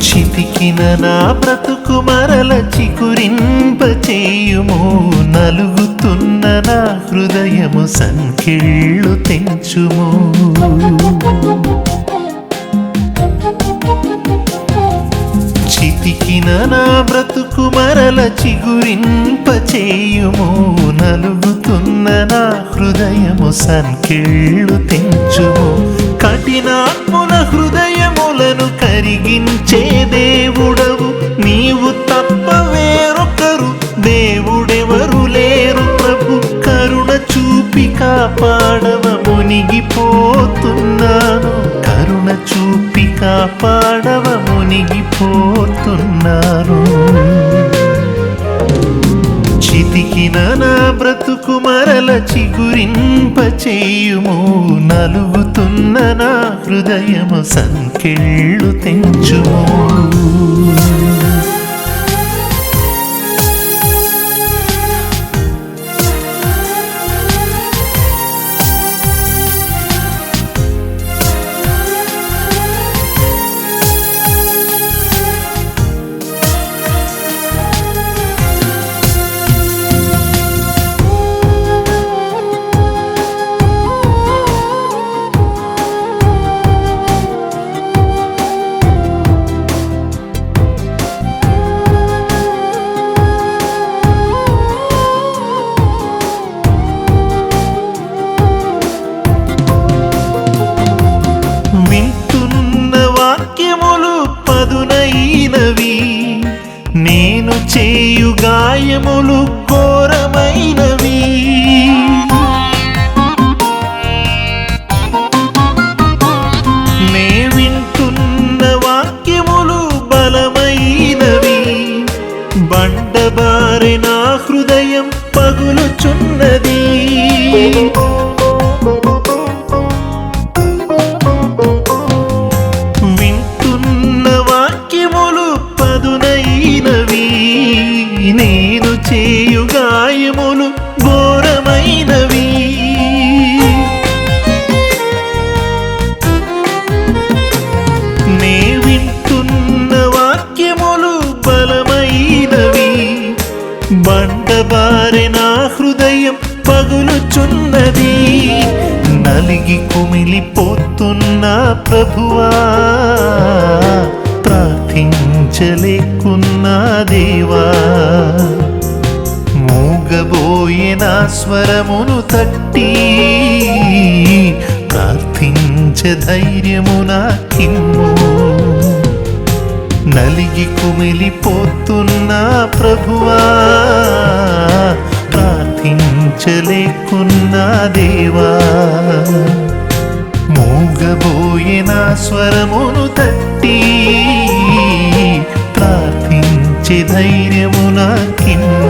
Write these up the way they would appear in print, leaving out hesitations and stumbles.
చితికిన నా బ్రతుకు మరల చిగురింపచేయుము, నలుగుతున్న నా హృదయము సంకెళ్ళు తెంచుము. చితికిన నా బ్రతుకు మరల చిగురింపచేయుము, నలుగుతున్న నా హృదయము సంకెళ్ళు తెంచుము. కఠినాత్ముల హృదయములను కరిగించే దేవుడవు నీవు తప్ప వేరొకరు దేవుడెవరు లేరు ప్రభు. కరుణ చూపి కాపాడవ మునిగిపోతున్నాను, కరుణ చూపి కాపాడవ మునిగిపోతున్నాను. చితికిన నా బ్రతుకు మరల చిగురింపచేయుము, నలుగుతున్న నా హృదయము సంకెళ్ళు తెంచుము. వింటున్న వాక్యములు పదునైనవి, నేను చేయు గాయములు ఘోరమైనవి. నే వింటున్న వాక్యములు బలమైనవి, బండబారె నా హృదయం పగులుచున్నది. వింటున్న వాక్యములు పదునైనవి, నేను చేయు గాయములు ఘోరమైనవి. నే వింటున్న వాక్యములు బలమైనవి, బండబారె నా హృదయం పగులుచున్నది. నలిగి కుమిలిపోతున్న ప్రభువా, ప్రార్థించలేకున్నా దేవా. మూగబోయే నా స్వరమును తట్టి ప్రార్థించే ధైర్యము నాకిమ్ము. నలిగి కుమిలిపోతున్న ప్రభువా, ప్రార్థించలేకున్నా దేవా. మూగబోయే నా స్వరమును తట్టి ప్రార్థించే ధైర్యము నాకిమ్ము.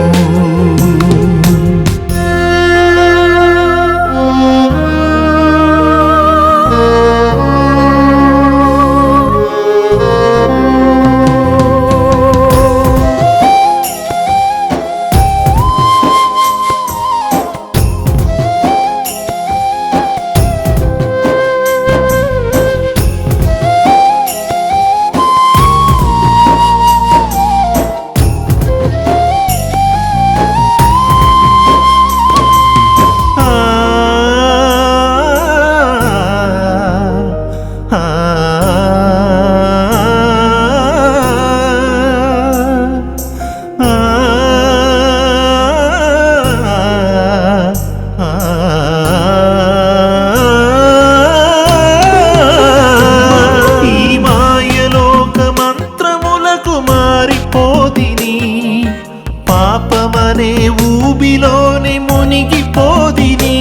మునిగిపోదిని.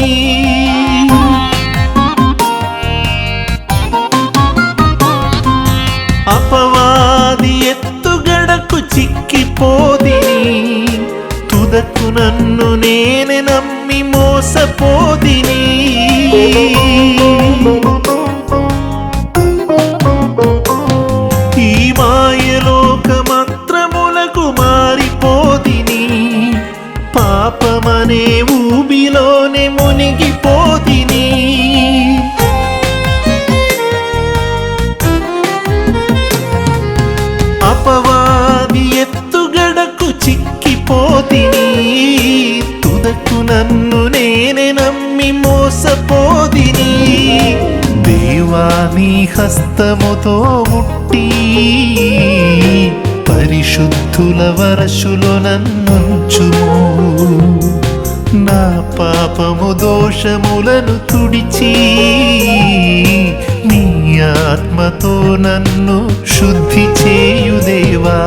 అపవాది ఎత్తుగడకు చిక్కిపోదిని. తుదకు నన్ను నేనే నమ్మి మోసపోదిని. ఈ మాయలోక మంత్రములకు మారిపోదిని. పాపమనే ఊబిలోనే మునిగిపోదిని. అపవాది ఎత్తుగడకు చిక్కిపోదిని. తుదకు నన్ను నేనే నమ్మి మోసపోదిని. దేవా నీ హస్తముతో ముట్టి పరిశుద్ధుల వరసులో నన్నుంచుము. నా పాపము దోషములను తుడిచి నీ ఆత్మతో నన్ను శుద్ధి చేయు దేవా.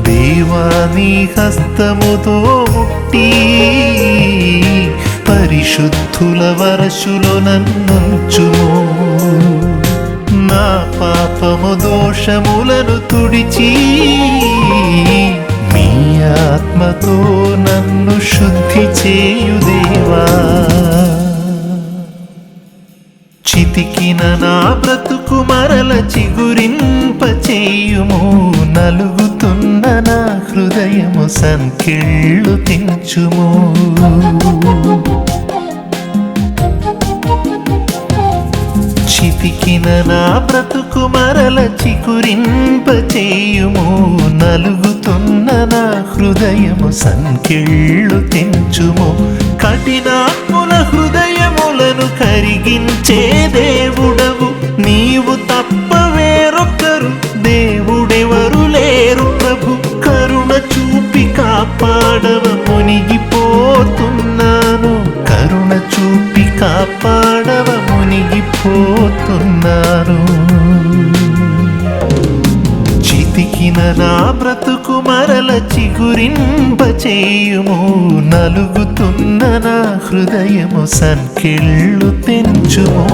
దేవా నీ హస్తముతో ముట్టి పరిశుద్ధుల వరసులో నన్నుంచుము. నా పాపము దోషములను తుడిచి మీ ఆత్మతో నన్ను శుద్ధి చేయు దేవా. చితికిన నా బ్రతుకు మరల చిగురింపచేయుము. నలుగుతున్న నా హృదయము సంకెళ్ళు తెంచుము. చితికిన నా బ్రతుకు మరల చిగురింపచేయుము. నలుగుతున్న నా హృదయము సంకెళ్ళు తెంచుము. కఠినాత్ముల హృదయములను కరిగించే దేవుడవు నీవు తప్ప వేరొక్కరు దేవుడెవరు లేరు ప్రభు. కరుణ చూపి కాపాడవ మునిగిపోతున్నాను. కరుణ చూపి కాపాడవ మునిగిపోతున్నాను. చితికిన నా బ్రతుకు మరల చిగురింపచేయుము. నలుగుతున్న నా హృదయము సంకెళ్ళు తెంచుము.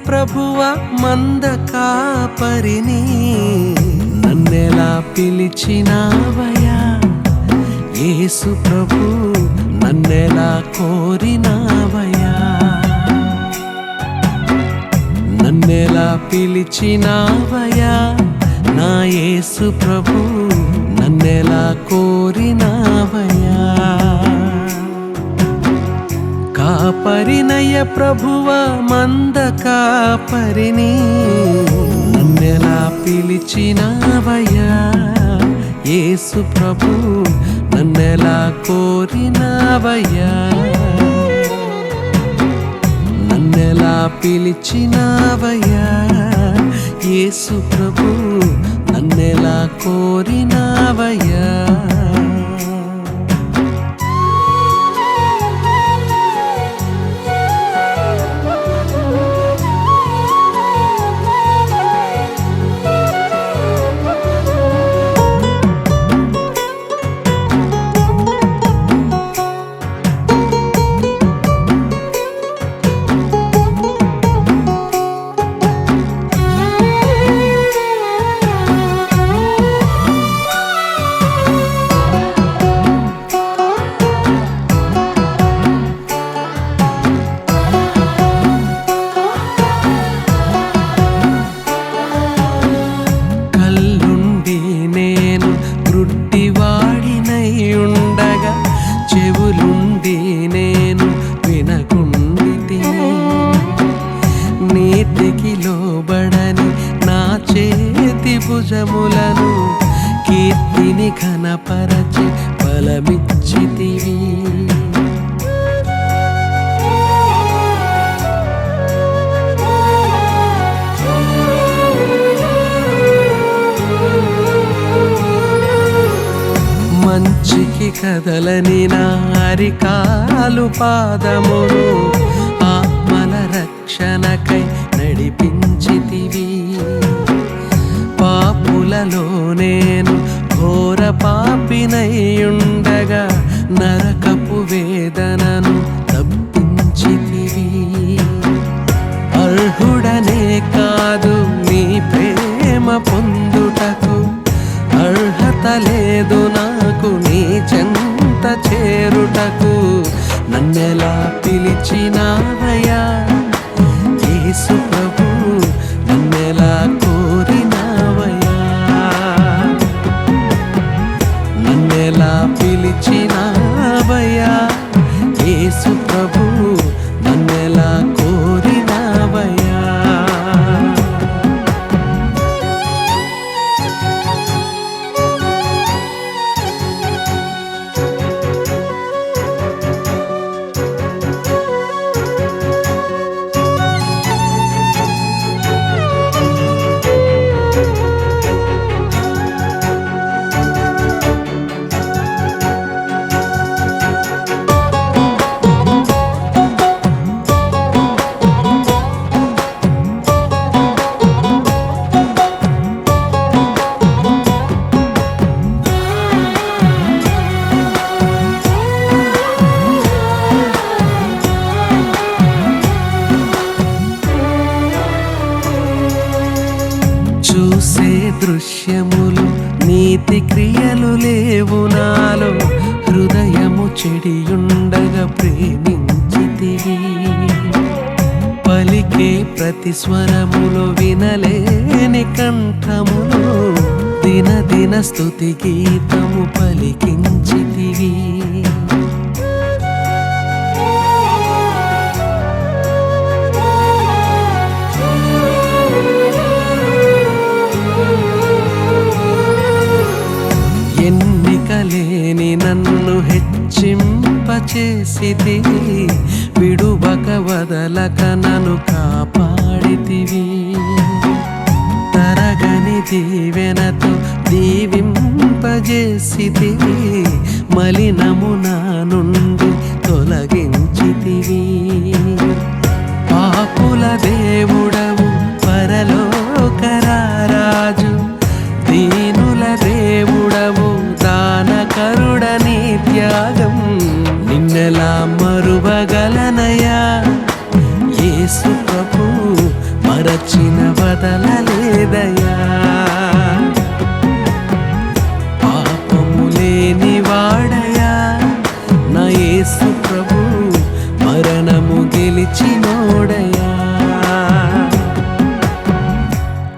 ప్రభువా మంద కాపరిని నన్నెలా పిలిచినావయ్యా యేసు ప్రభు నన్నెలా కోరినావయ్యా నన్నెలా పిలిచినావయ్యా నా యేసు ప్రభు నన్నెలా కోరినావయ్యా కాపరినయ్య ప్రభువ మంద కాపరిని నన్నెలా పిలిచినావయ్యా యేసు ప్రభు నన్నెలా కోరినావయ్యా నన్నెలా పిలిచినావయ్యా యేసు ప్రభు నన్నెలా కోరినావయ్యా చెవులుండి నేను వినకుండితిని నీతికి లోబడని నా చేతి భుజములను కీర్తిని ఘనపరచి బలమిచ్చితివి మంచికి కదలని నా అరికాలు పాదమును ఆత్మల రక్షణకై నడిపించితివి పాపులలో నేను ఘోర పాపినయ్యుండగా నరకపు వేదనను తప్పించితివి అర్హుడనే కాదు నీ ప్రేమ పొందుటకు అర్హత లేదు నాకు నీ చెంత చేరుటకు నన్నెలా పిలిచినావయ్యా యేసు ప్రభు నన్నెలా కోరినావయ్యా నన్నెలా పిలిచినావయ్యా యేసు ప్రభు నన్నెలా కోరినావయ్యా చూసే దృశ్యములు నీతి క్రియలు లేవు నాలో హృదయము చెడియుండగా ప్రేమించితివి పలికే ప్రతి స్వరములు వినలేని కంఠములు దినదిన స్తుతి గీతము పలికించితివి ఎన్నికలేని నన్ను హెచ్చింపచేసితివి విడువక వదలక నన్ను కాపాడితివి తరగని దీవెనతో దీవింపజేసితివి మలినము నా నుండి తొలగించితివి పాపుల దేవుడవు పరలోక రాజు దీనుల దేవుడవు దానకరుడని త్యాగం నిన్నెలా మరువగలనయా యేసు ప్రభు మరచిన వదలలేదయా పాపము లేని వాడయా నా యేసు ప్రభు మరణము గెలిచినోడయా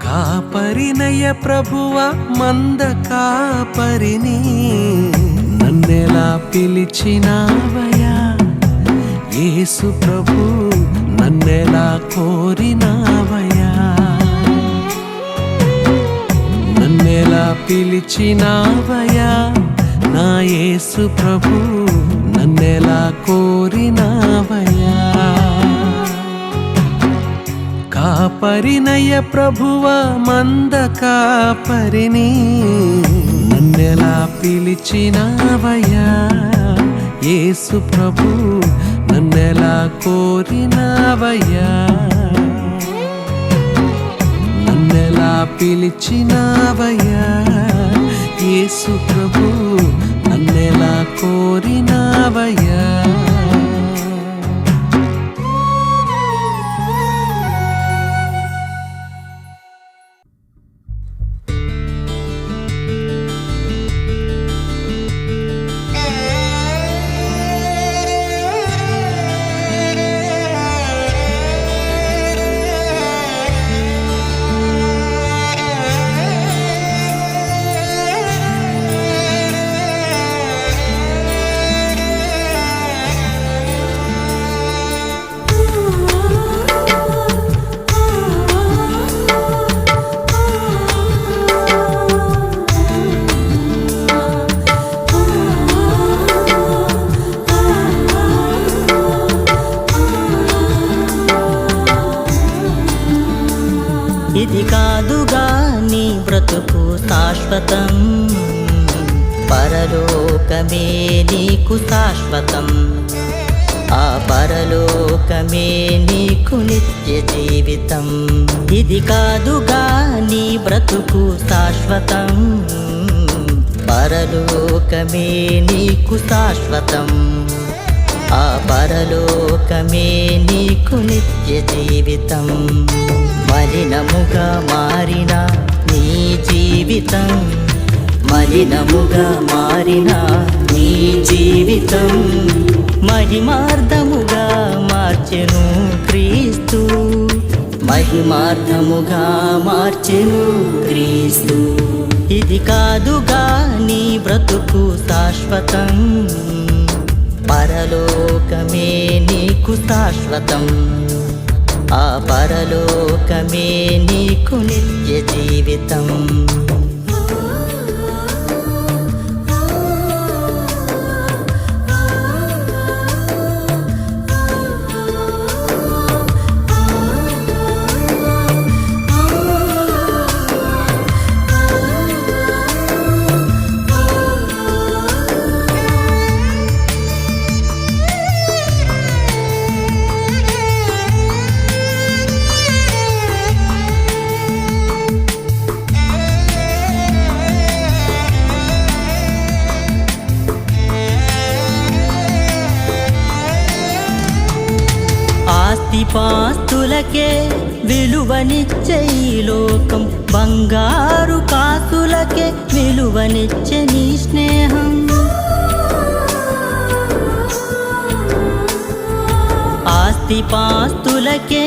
కాపరినయ్య ప్రభువ మంద కాపరిని నన్నెలా పిలిచినావయ్యా యేసు ప్రభు నన్నెలా కోరినావయ్యా, నన్నెలా పిలిచినావయ్యా, నా యేసు ప్రభు నన్నెలా కోరినావయ్యా. కాపరినయ్య ప్రభువ మంద కాపరిని నన్నెలా పిలిచినావయ్యా, యేసు ప్రభు నన్నెలా కోరినావయ్యా, నన్నెలా పిలిచినావయ్యా, యేసు ప్రభు నన్నెలా కోరినావయ్యా. ఇది కాదుగా నీ బ్రతుకు శాశ్వతం, పరలోకమే నీకు శాశ్వతం, ఆ పరలోకమే నీకు నిత్య జీవితం. ఇది కాదుగా నీ బ్రతుకు శాశ్వతం, పరలోకమే నీకు శాశ్వతం, ఆ పరలోకమే నీకు నిత్య జీవితం. మలినముగా మారిన నీ జీవితం, మలినముగా మారిన నీ జీవితం మహిమార్థముగా మార్చెను క్రీస్తు, మహిమార్థముగా మార్చెను క్రీస్తు. ఇది కాదుగా నీ బ్రతుకు శాశ్వతం, పరలోకమే నీకు శాశ్వతం, ఆ పరలోకమే నీకు నిత్య జీవితం. ఆస్తిపాస్తులకే విలువనిచ్చే ఈ లోకం, బంగారు కాసులకే విలువనిచ్చే నీ స్నేహం. ఆస్తిపాస్తులకే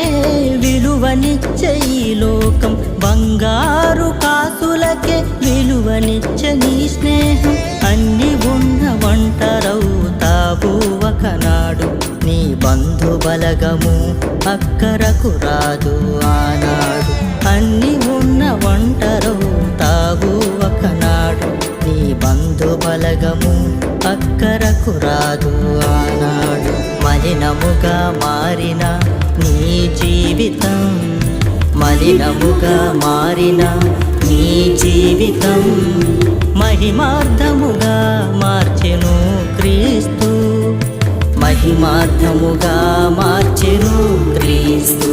విలువనిచ్చే ఈ లోకం, బంగారు కాసులకే విలువనిచ్చే నీ స్నేహం. అన్ని ఉన్న ఒంటరవుతావు ఒకనాడు, నీ బంధు బలగము అక్కరకు రాదు ఆనాడు. అన్ని ఉన్న ఒంటరవుతావు ఒకనాడు, నీ బంధు బలగము అక్కరకు రాదు ఆనాడు. మలినముగా మారిన నీ జీవితం, మలినముగా మారిన నీ జీవితం మహిమార్థముగా మార్చెను క్రీస్తు, మహిమార్థముగా మార్చెను క్రీస్తు,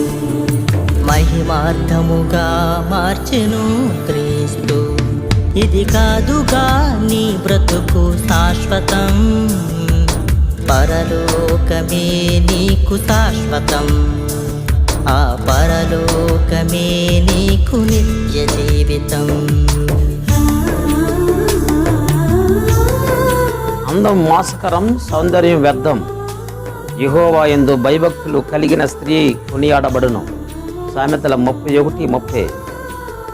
మహిమార్థముగా మార్చెను క్రీస్తు. ఇది కాదుగా నీ బ్రతుకు శాశ్వతం, పరలోకమే నీకు శాశ్వతం, ఆ పరలోకమే నీకు నిత్య జీవితం. అందం మోసకరం, సౌందర్యం వ్యర్థం. యెహోవా యందు భయభక్తులు కలిగిన స్త్రీ కొనియాడబడును. సామెతల 31:30.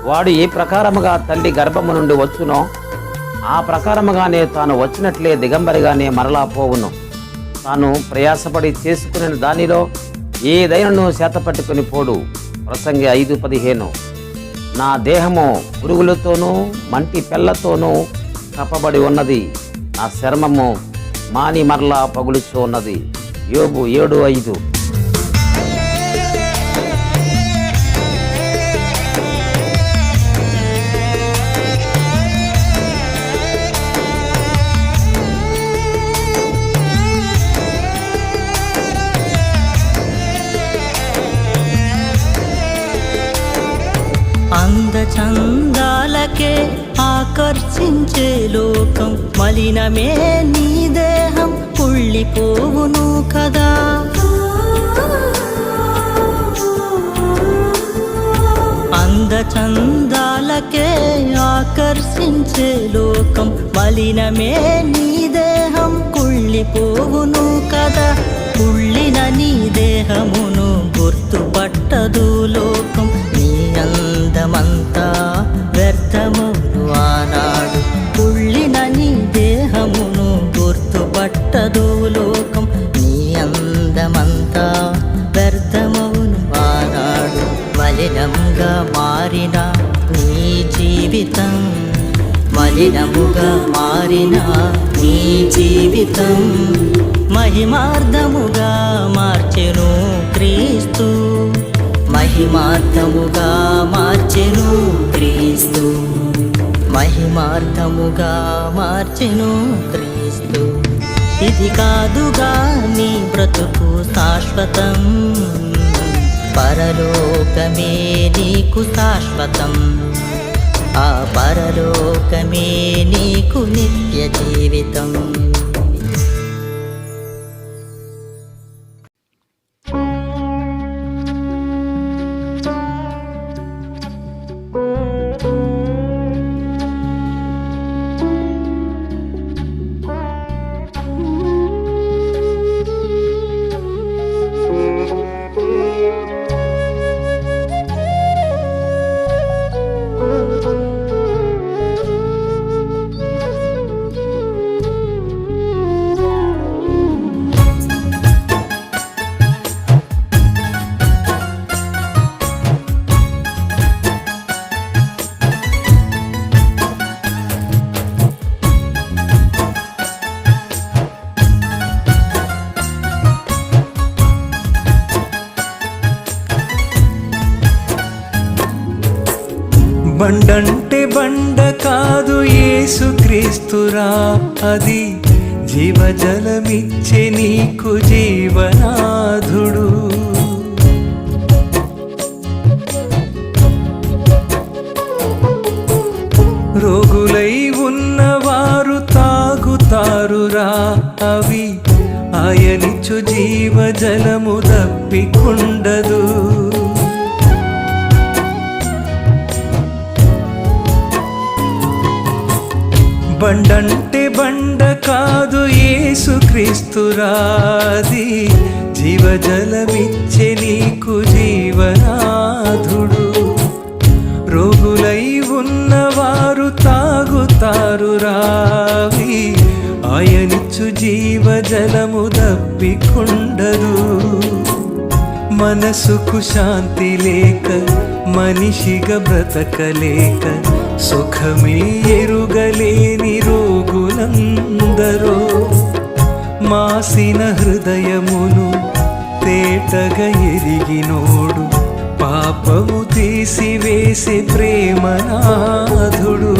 వాడు ఏ ప్రకారముగా తల్లి గర్భము నుండి వచ్చునో ఆ ప్రకారముగానే తాను వచ్చినట్లే దిగంబరిగానే మరలా పోవును. తాను ప్రయాసపడి చేసుకునే దానిలో ఏదైనాను శాతపట్టుకుని పోడు. ప్రసంగి 5:15. నా దేహము పురుగులతోనూ మంటి పెళ్లతోనూ కప్పబడి ఉన్నది, నా చర్మము మాని మరలా పగులుచూ ఉన్నది. యోబు 7:5. అందచందాలకే ఆకర్షించే లోకం, మలినమే నీ దేహం కుళ్ళిపోవును కదా. అందచందాలకే ఆకర్షించే లోకం, మలినమే నీ దేహం కుళ్ళిపోవును కదా. కుళ్ళిన నీ దేహమును గుర్తుపట్టదు లోకం, నీ అందమంతా వ్యర్థమును ఆనాడు. కుళ్ళిన నీ దేహమును గుర్తుపట్టదు లోకం, నీ అందమంతా వ్యర్థమును ఆనాడు. మలినముగా మారిన నీ జీవితం, మలినముగా మారిన నీ జీవితం మహిమార్థముగా మార్చెను క్రీస్తు, మహిమార్థముగా మార్చెను క్రీస్తు, మహిమార్థముగా మార్చెను క్రీస్తు. ఇది కాదుగా నీ బ్రతుకు శాశ్వతం, పరలోకమే నీకు శాశ్వతం, ఆ పరలోకమే నీకు నిత్య జీవితం. బండంటే బండ కాదు యేసుక్రీస్తురా, అది జీవజలమిచ్చే నీకు జీవనాధుడు. రోగులై ఉన్నవారు తాగుతారురా, అవి ఆయనిచ్చు జీవజలము దప్పికుండదు. బండంటే బండ కాదు యేసుక్రీస్తురా, అది జీవజలమిచ్చే నీకు జీవనాధుడు. రోగులై ఉన్నవారు తాగుతారురా, అవి ఆయనిచ్చు జీవజలము దప్పికుండదు. మనసుకు శాంతి లేక మనిషిగా బ్రతకలేక సుఖమే ఎరుగలేని రోగులందరో, మాసిన హృదయమును తేటగా ఎరిగినోడు, పాపము తీసివేసే ప్రేమనాథుడు.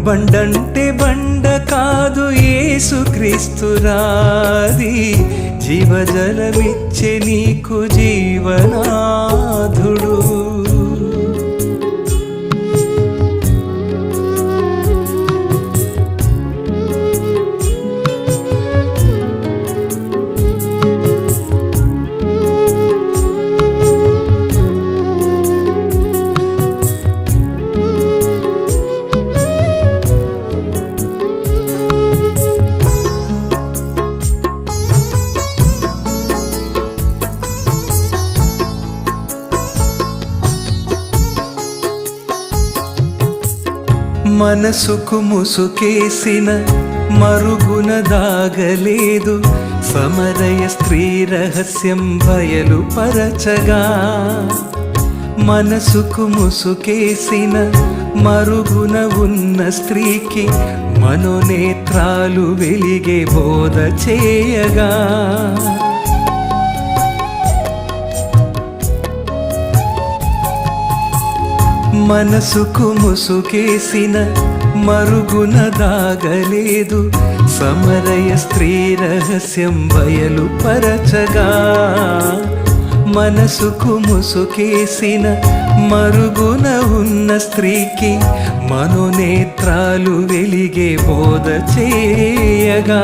బండంటే బండ కాదు యేసుక్రీస్తురా, అది జీవజలమిచ్చే నీకు జీవనాధుడు. మనసుకు ముసుకేసిన మరుగున దాగలేదు, సమరయ స్త్రీ రహస్యం బయలుపరచగా మనసుకు ముసుకేసిన మరుగున ఉన్న స్త్రీకి మనోనేత్రాలు వెలిగే బోధ చేయగా మనసుకు ముసుకేసిన మరుగున దాగలేదు సమరయ స్త్రీ రహస్యం బయలుపరచగా మనసుకు ముసుకేసిన మరుగున ఉన్న స్త్రీకి మనోనేత్రాలు వెలిగే బోధ చేయగా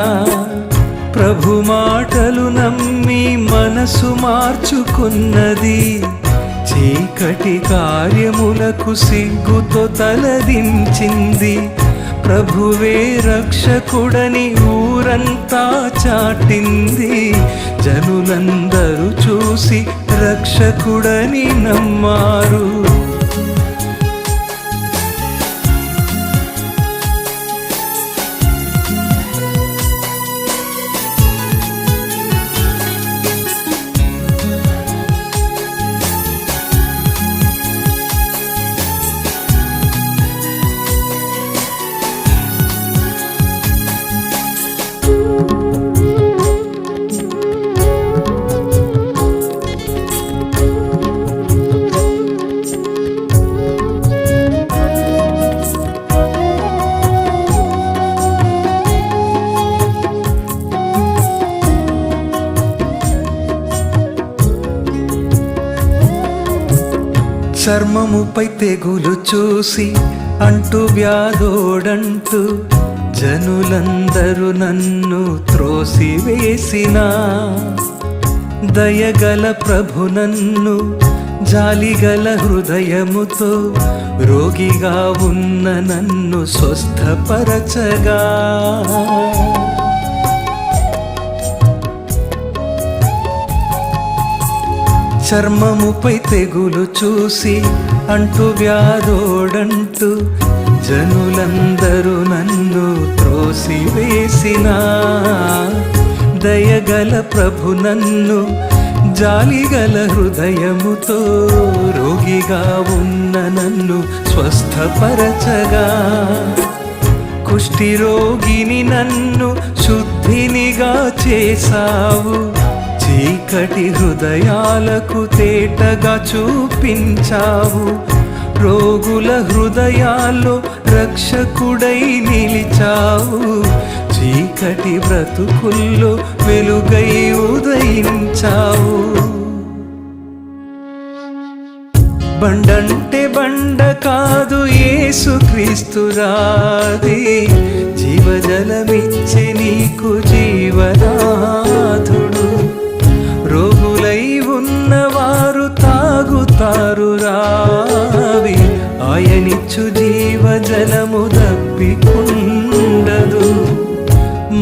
ప్రభు మాటలు నమ్మి మనసు మార్చుకున్నది చీకటి కార్యములకు సిగ్గుతో తలదించింది ప్రభువే రక్షకుడని ఊరంతా చాటింది జనులందరూ చూసి రక్షకుడని నమ్మారు చర్మముపై తెగులు చూసి అంటూ వ్యాధోడంటూ జనులందరూ నన్ను త్రోసివేసిన దయగల ప్రభు నన్ను జాలిగల హృదయముతో రోగిగా ఉన్న నన్ను స్వస్థపరచగా చర్మముపై తెగులు చూసి అంటూ వ్యాధోడంటూ జనులందరూ నన్ను త్రోసివేసిన దయగల ప్రభు నన్ను జాలిగల హృదయముతో రోగిగా ఉన్న నన్ను స్వస్థపరచగా కుష్ఠిరోగిని నన్ను శుద్ధినిగా చేశావు చీకటి హృదయాలకు తేటగా చూపించావు రోగుల హృదయాల్లో రక్షకుడై నిలిచావు చీకటి బ్రతుకుల్లో వెలుగై ఉదయించావు బండంటే బండ కాదు యేసుక్రీస్తు రాది జీవజలమిచ్చే నీకు జీవనాథుడు రోగులై ఉన్నవారు తాగుతారు రావి ఆయనిచ్చు జీవజలము దప్పికుండదు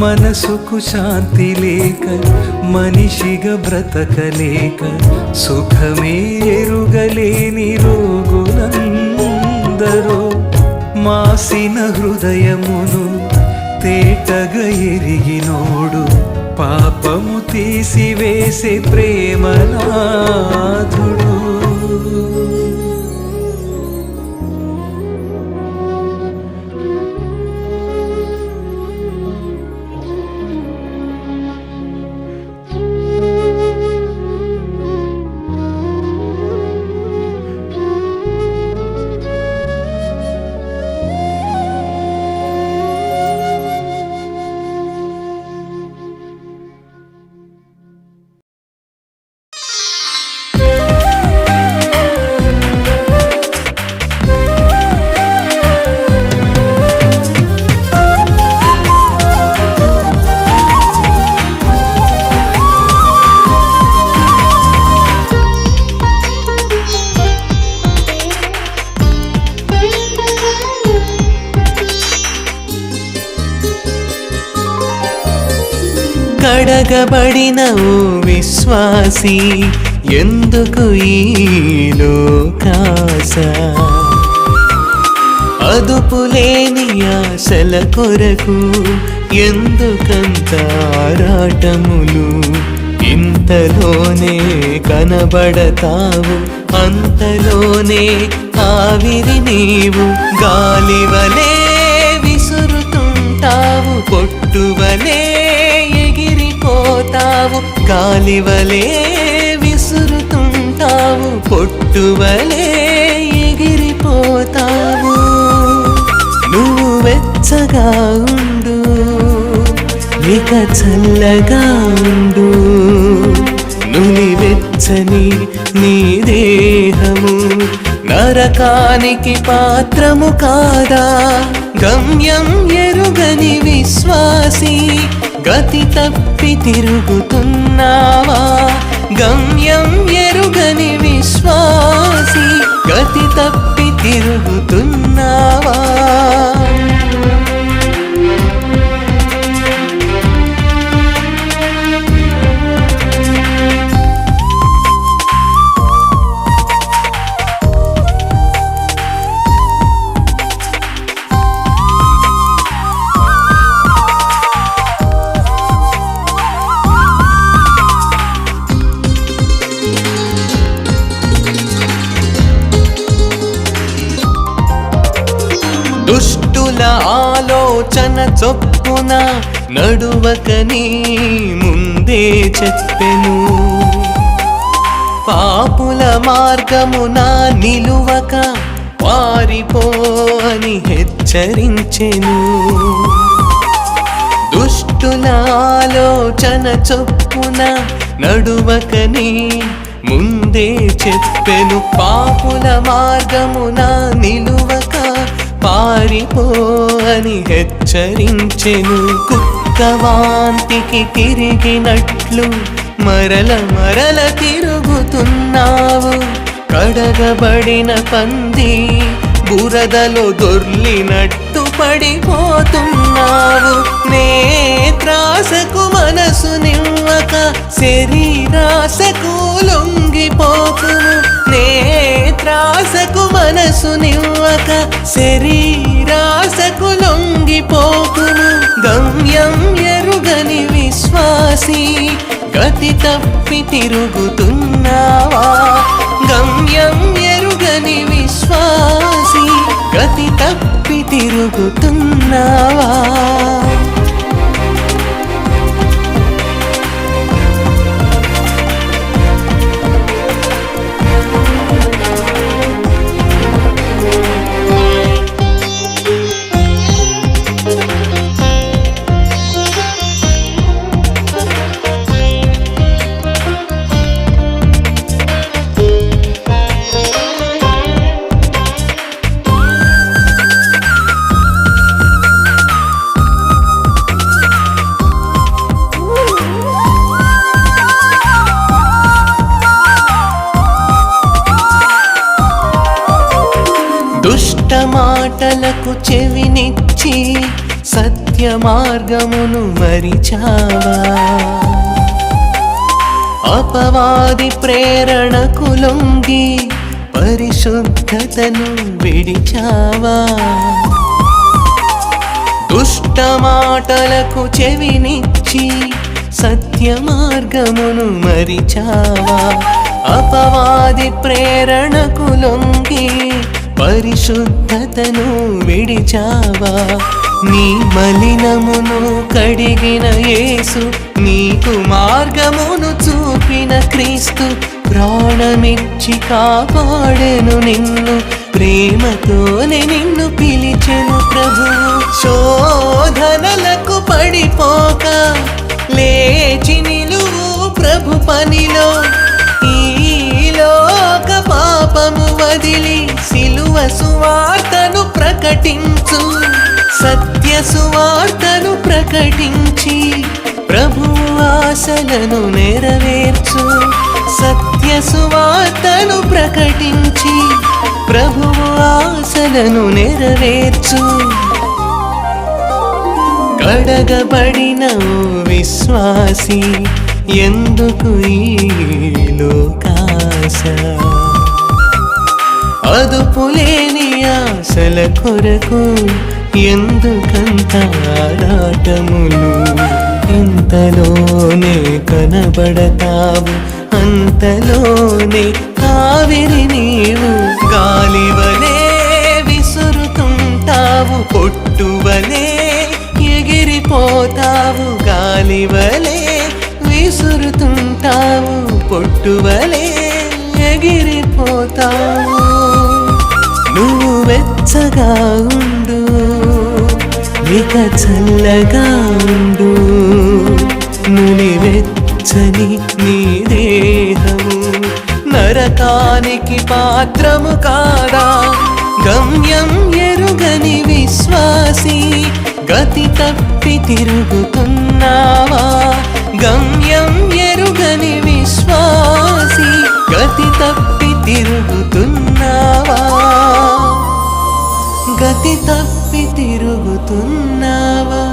మనసుకు శాంతి లేక మనిషిగా బ్రతకలేక సుఖమే ఎరుగలేని రోగులందరూ మాసిన హృదయమును తేటగా ఎరిగినోడు పాపము తీసివేసే ప్రేమనాథుడు కడగబడిన ఓ విశ్వాసి ఎందుకు ఈ లోకాస అదుపులేని ఆశల కొరకు ఎందుకంత ఆరాటములు, ఇంతలోనే కనబడతావు అంతలోనే ఆవిరి నీవు, గాలివలే విసురుతుంటావు పొట్టువలే ఎగిరిపోతావు, గాలివలే విసురుతుంటావు పొట్టువలే ఎగిరిపోతావు. నువ్వు వెచ్చగా ఉండు, ఇక చల్లగా ఉండు, నులివెచ్చని నీ దేహము నరకానికి పాత్రము కాదా. గమ్యం ఎరుగని విశ్వాసి గతి తప్పి తిరుగుతున్నావా, గమ్యం ఎరుగని విశ్వాసి గతి తప్పి తిరుగుతున్నావా. దుష్టుల ఆలోచన చొప్పున నడువకని ముందే చెప్పెను, పాపుల మార్గమున నిలువక పారిపో అని హెచ్చరించెను. దుష్టుల ఆలోచన చొప్పున నడువకని ముందే చెప్పెను, పాపుల మార్గమున నిలువక పారిపో అని హెచ్చరించెను. కుక్కవాంతికి తిరిగినట్లు మరల మరల తిరుగుతున్నావు, కడగబడిన పంది బురదలో దొర్లినట్టు పడిపోతున్నావు. నేత్రాసకు మనసు నివ్వక శరీరాసకు లొంగిపోకుము, నేత్రాసకు మనసు నివ్వక శరీరాసకు లొంగిపోకుము. గమ్యం ఎరుగని విశ్వాసి గతి తప్పి తిరుగుతున్నావా, గమ్యం ఎరుగని విశ్వాసి గతి తప్పి తిరుగుతున్నావా. దుష్ట మాటలకు చెవినిచ్చి సత్య మార్గమును మరిచావా, అపవాది ప్రేరణకు లొంగి పరిశుద్ధతను విడిచావా. దుష్ట మాటలకు చెవినిచ్చి సత్య మార్గమును మరిచావా, అపవాది ప్రేరణకు లొంగి పరిశుద్ధతను విడిచావా. నీ మలినమును కడిగిన యేసు, నీకు మార్గమును చూపిన క్రీస్తు, ప్రాణమిచ్చి కాపాడెను నిన్ను, ప్రేమతోనే నిన్ను పిలిచెను ప్రభువు. శోధనలకు పడిపోక లేచి నిలువు ప్రభు పనిలో, ఈ లోక పాపము వదిలి సిలువ సువార్తను ప్రకటించు, సత్య సువార్తను ప్రకటించి ప్రభువు ఆశలను నెరవేర్చు, సత్య సువార్తను ప్రకటించి ప్రభువు ఆశలను నెరవేర్చు. కడగబడిన ఓ విశ్వాసి ఎందుకు ఈ లోకాశ, అదుపులేని ఆశ ఆశల కొరకు ఎందుకంత ఆరాటములు? ఇంతలోనే కనబడతావు, అంతలోనే ఆవిరి నీవు. గాలివలే విసురుతుంటావు, పొట్టువలే ఎగిరిపోతావు. గాలివలే విసురుతుంటావు, పొట్టువలే ఎగిరిపోతావు. నువ్వు వెచ్చగా ఉండు, ఇక చల్లగా ఉండు. నులివెచ్చని నీ దేహము నరకానికి పాత్రము కాదా? గమ్యం ఎరుగని విశ్వాసి, గతి తప్పి తిరుగుతున్నావా? గమ్యం ఎరుగని విశ్వాసి, గతి తప్పి తిరుగుతున్నావా? గతి తప్పి తిరుగుతున్నావా?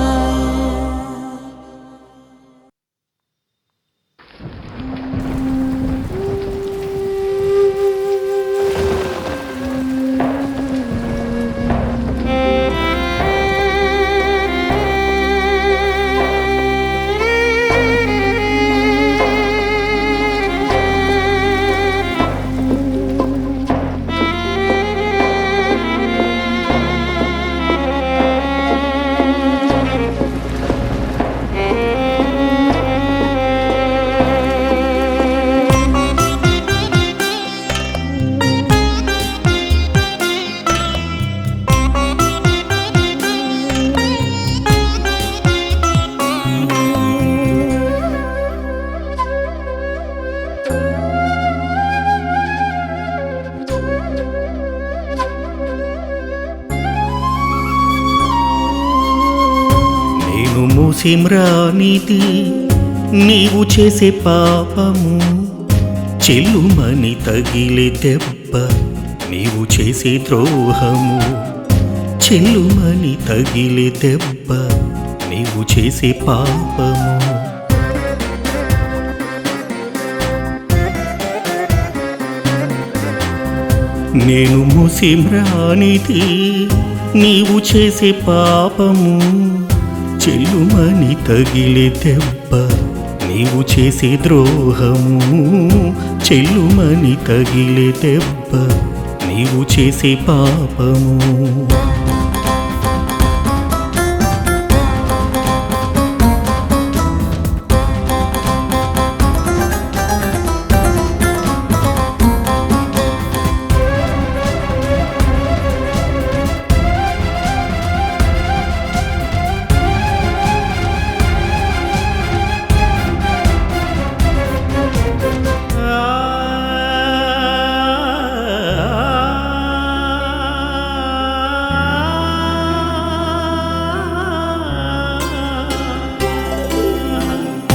మూసిమ్రానిది నీవు చేసే పాపము, చెల్లుమని తగిలే దెబ్బ నీవు చేసే ద్రోహము. చెల్లుమని తగిలే దెబ్బ నీవు చేసే పాపము. నేను మూసిమ్రానిది నీవు చేసే పాపము, చెల్లుమని తగిలే దెబ్బ నీవు చేసే ద్రోహము. చెల్లుమని తగిలే దెబ్బ నీవు చేసే పాపము.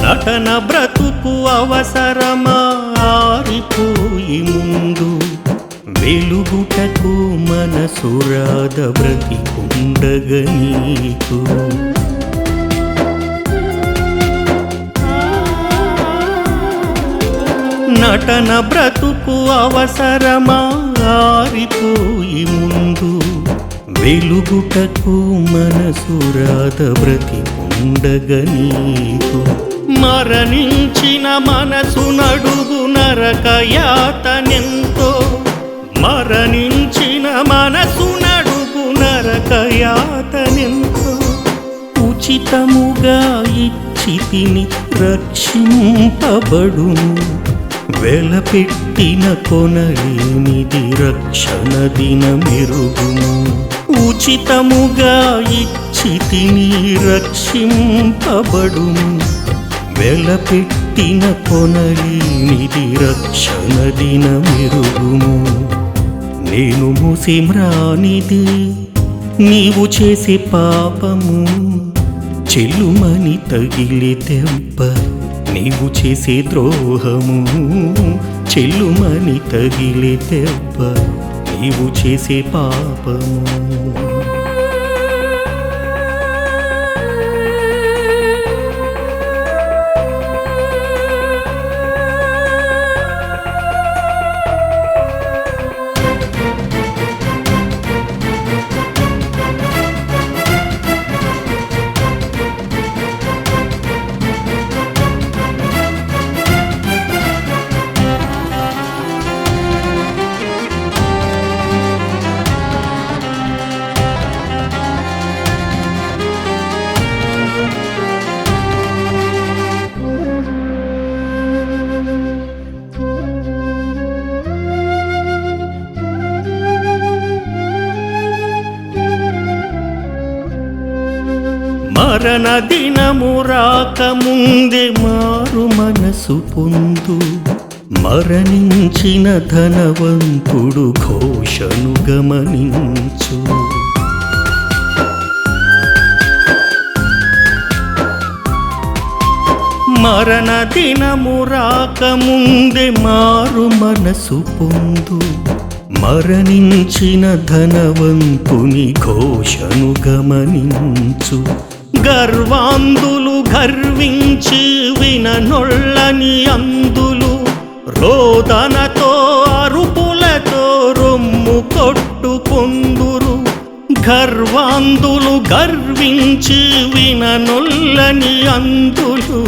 నటన బ్రతుకు అవసరమా ఆరిపోయి ముందు, వెలుగుటకు మనసురాద బ్రతికుండగ నీకు. నటన బ్రతుకు అవసరమా ఆరిపోయి ముందు, వెలుగుటకు మనసురాద బ్రతికుండగ నీకు. మరణించిన మనసు నడుగు నరకయాతనెంతో, మరణించిన మనసు నడుగు నరకయాతనెంతో. ఉచితముగా ఇచ్చి తిని రక్షింపబడును, వెలపెట్టిన కొనలేనిది రక్షణ దినమెరుగును. ఉచితముగా ఇచ్చి తిని రక్షింపబడును, వెలపెట్టిన కొనలేనిది రక్షణ దినమెరుగును. నేను మూసిమ్రానిది నీవు చేసే పాపము, చెల్లుమని తగిలే దెబ్బ నీవు చేసే ద్రోహము. చెల్లుమని తగిలే దెబ్బ నీవు చేసే పాపము. మరణ దినము రాకముందే మారు మనసు పొందు మరణించిన ధనవంతుడు ఘోషను గమనించు మరణ దినము రాకముందే మారు మనసు పొందు మరణించిన ధనవంతుని ఘోషను గమనించు గర్వాంధులు గర్వించి విననొళ్ళని అందులు రోదనతో అరుపులతో రొమ్ము కొట్టుకొందురు గర్వాంధులు గర్వించి విననొల్లని అందులు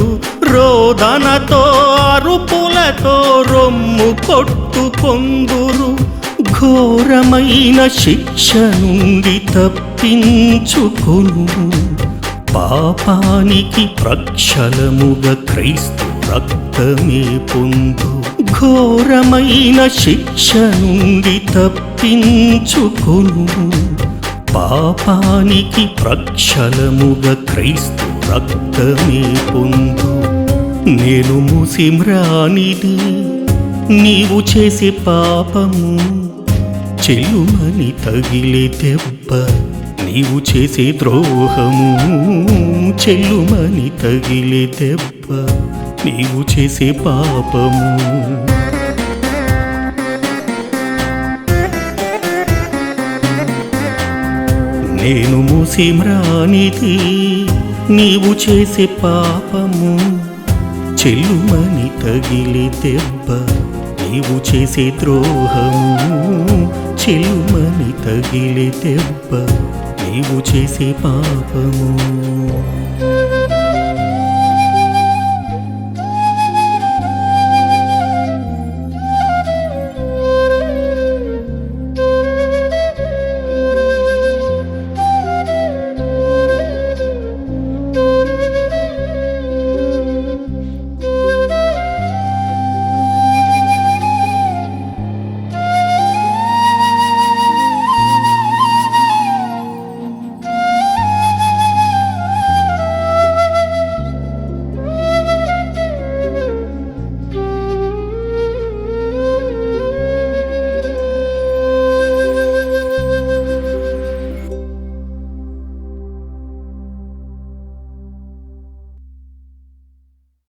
రోదనతో అరుపులతో రొమ్ము కొట్టుకొందురు ఘోరమైన శిక్ష నుండి తప్పించుకొను పాపానికి ప్రక్షలముగా క్రీస్తు రక్తమే పొందు ఘోరమైన శిక్ష నుండి తప్పించుకొను పాపానికి ప్రక్షలముగా క్రీస్తు రక్తమే పొందు నేను మూసిమ్రానిది నీవు చేసే పాపము చెల్లుమని తగిలే దెబ్బ నీవు చేసే ద్రోహము చెల్లుమని తగిలే దెబ్బ నీవు చేసే పాపము నేను మూసిమ్రానిది నీవు చేసే పాపము చెల్లుమని తగిలే దెబ్బ నీవు చేసే ద్రోహము చెల్లుమని తగిలే దెబ్బ నీవు చేసే పాపము